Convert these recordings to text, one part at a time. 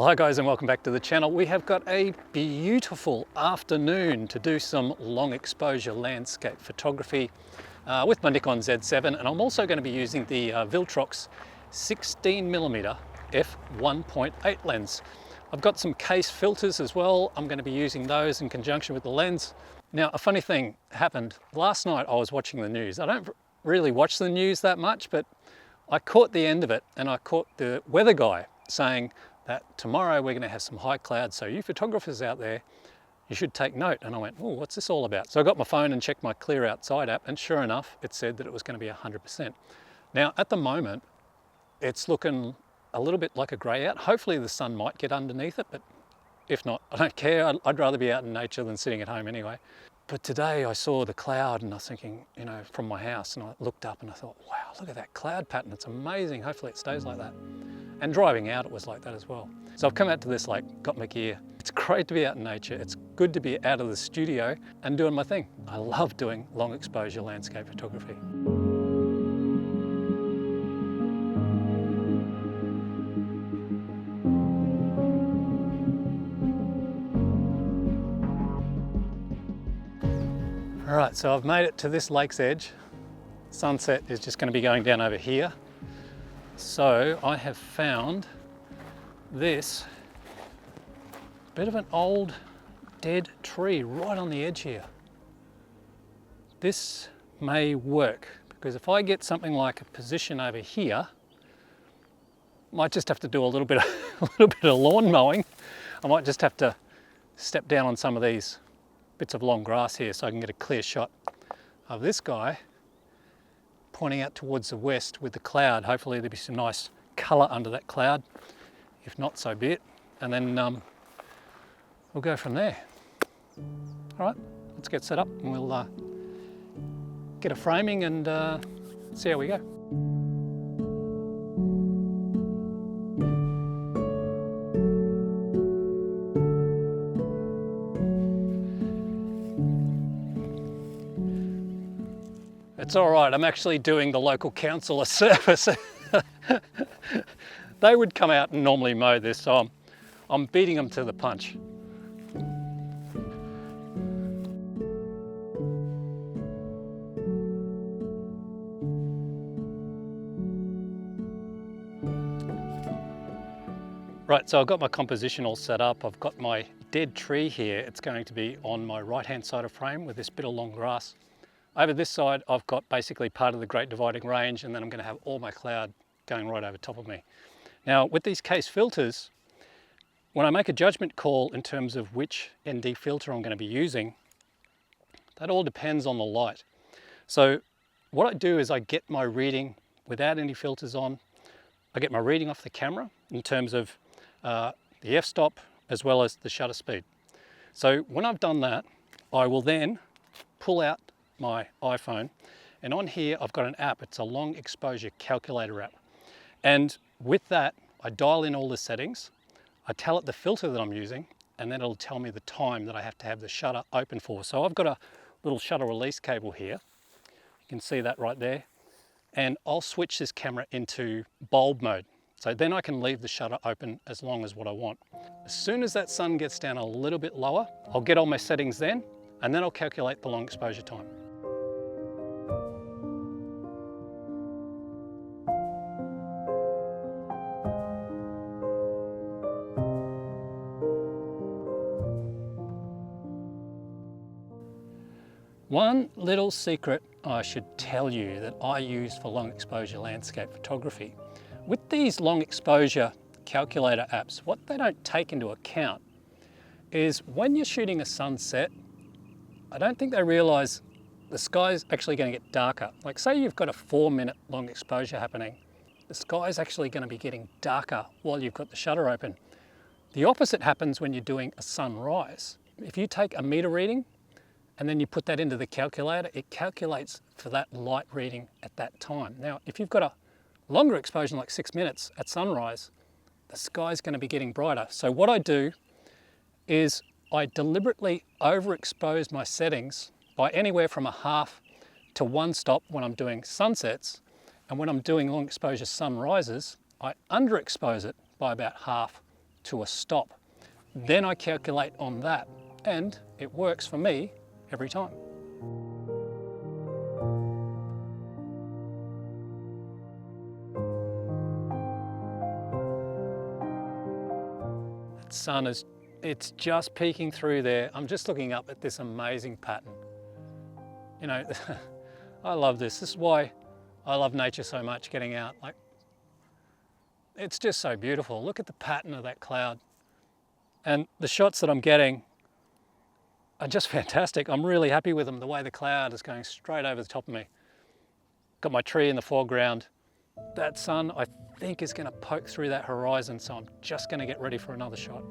Well, hi guys, and welcome back to the channel. We have got a beautiful afternoon to do some long exposure landscape photography with my Nikon Z7, and I'm also going to be using the Viltrox 16mm F1.8 lens. I've got some case filters as well. I'm going to be using those in conjunction with the lens. Now, a funny thing happened. Last night I was watching the news. I don't really watch the news that much, but I caught the end of it, and I caught the weather guy saying that tomorrow we're going to have some high clouds, so you photographers out there, you should take note. And I went, oh, what's this all about? So I got my phone and checked my Clear Outside app, and sure enough, it said that it was going to be 100%. Now, at the moment, it's looking a little bit like a grey out. Hopefully the sun might get underneath it, but if not, I don't care. I'd rather be out in nature than sitting at home anyway. But today I saw the cloud and I was thinking, you know, from my house, and I looked up and I thought, wow, look at that cloud pattern. It's amazing. Hopefully it stays like that. And driving out, it was like that as well. So I've come out to this lake, got my gear. It's great to be out in nature. It's good to be out of the studio and doing my thing. I love doing long exposure landscape photography. All right, so I've made it to this lake's edge. Sunset is just going to be going down over here. So I have found this bit of an old dead tree right on the edge here. This may work, because if I get something like a position over here, I might just have to do a little bit of lawn mowing. I might just have to step down on some of these bits of long grass here so I can get a clear shot of this guy pointing out towards the west with the cloud. Hopefully there'll be some nice colour under that cloud. If not, so be it. And then we'll go from there. All right, let's get set up and we'll get a framing and see how we go. It's all right, I'm actually doing the local council a service. They would come out and normally mow this, so I'm beating them to the punch. Right, so I've got my composition all set up. I've got my dead tree here. It's going to be on my right-hand side of frame with this bit of long grass. Over this side, I've got basically part of the Great Dividing Range, and then I'm going to have all my cloud going right over top of me. Now, with these case filters, when I make a judgment call in terms of which ND filter I'm going to be using, that all depends on the light. So what I do is I get my reading without any filters on. I get my reading off the camera in terms of the f-stop as well as the shutter speed. So when I've done that, I will then pull out my iPhone, and on here I've got an app. It's a long exposure calculator app, and with that I dial in all the settings, I tell it the filter that I'm using, and then it'll tell me the time that I have to have the shutter open for. So I've got a little shutter release cable here, you can see that right there, and I'll switch this camera into bulb mode, so then I can leave the shutter open as long as what I want. As soon as that sun gets down a little bit lower, I'll get all my settings then, and then I'll calculate the long exposure time. One little secret I should tell you that I use for long exposure landscape photography. With these long exposure calculator apps, what they don't take into account is when you're shooting a sunset, I don't think they realize the sky's actually going to get darker. Like, say you've got a 4-minute long exposure happening, the sky's actually going to be getting darker while you've got the shutter open. The opposite happens when you're doing a sunrise. If you take a meter reading and then you put that into the calculator, it calculates for that light reading at that time. Now, if you've got a longer exposure, like 6 minutes at sunrise, the sky's going to be getting brighter. So what I do is I deliberately overexpose my settings by anywhere from a half to 1 stop when I'm doing sunsets, and when I'm doing long exposure sunrises, I underexpose it by about half to a stop. Then I calculate on that, and it works for me every time. That sun is, it's just peeking through there. I'm just looking up at this amazing pattern. You know, I love this. This is why I love nature so much, getting out. Like, it's just so beautiful. Look at the pattern of that cloud. And the shots that I'm getting are just fantastic. I'm really happy with them, the way the cloud is going straight over the top of me. Got my tree in the foreground. That sun, I think, is going to poke through that horizon, so I'm just going to get ready for another shot.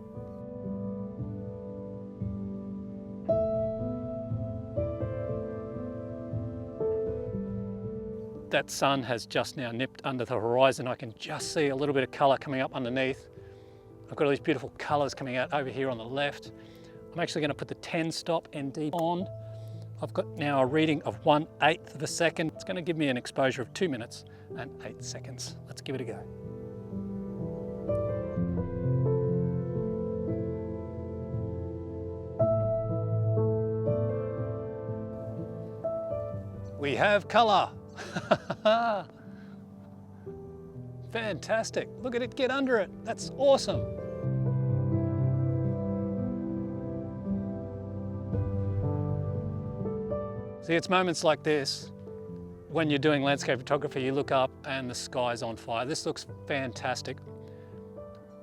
That sun has just now nipped under the horizon. I can just see a little bit of colour coming up underneath. I've got all these beautiful colours coming out over here on the left. I'm actually going to put the 10 stop ND on. I've got now a reading of 1/8 of a second. It's going to give me an exposure of 2 minutes and 8 seconds. Let's give it a go. We have colour. Fantastic. Look at it get under it. That's awesome. See, it's moments like this when you're doing landscape photography, you look up and the sky's on fire. This looks fantastic.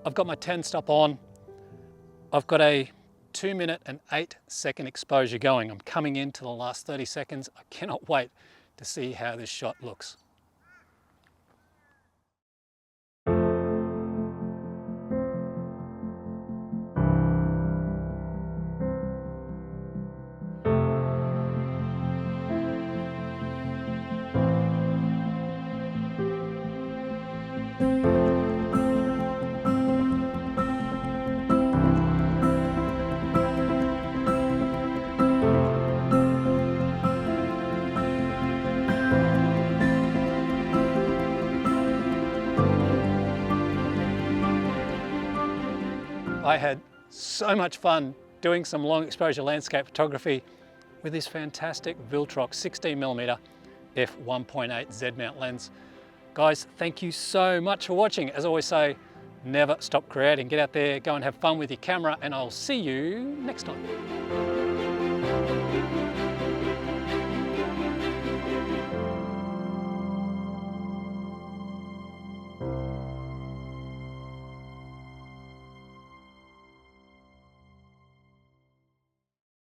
I've got my 10 stop on. I've got a 2 minute and 8 second exposure going. I'm coming into the last 30 seconds. I cannot wait to see how this shot looks. I had so much fun doing some long exposure landscape photography with this fantastic Viltrox 16mm F1.8 Z-mount lens. Guys, thank you so much for watching. As I always say, never stop creating. Get out there, go and have fun with your camera, and I'll see you next time.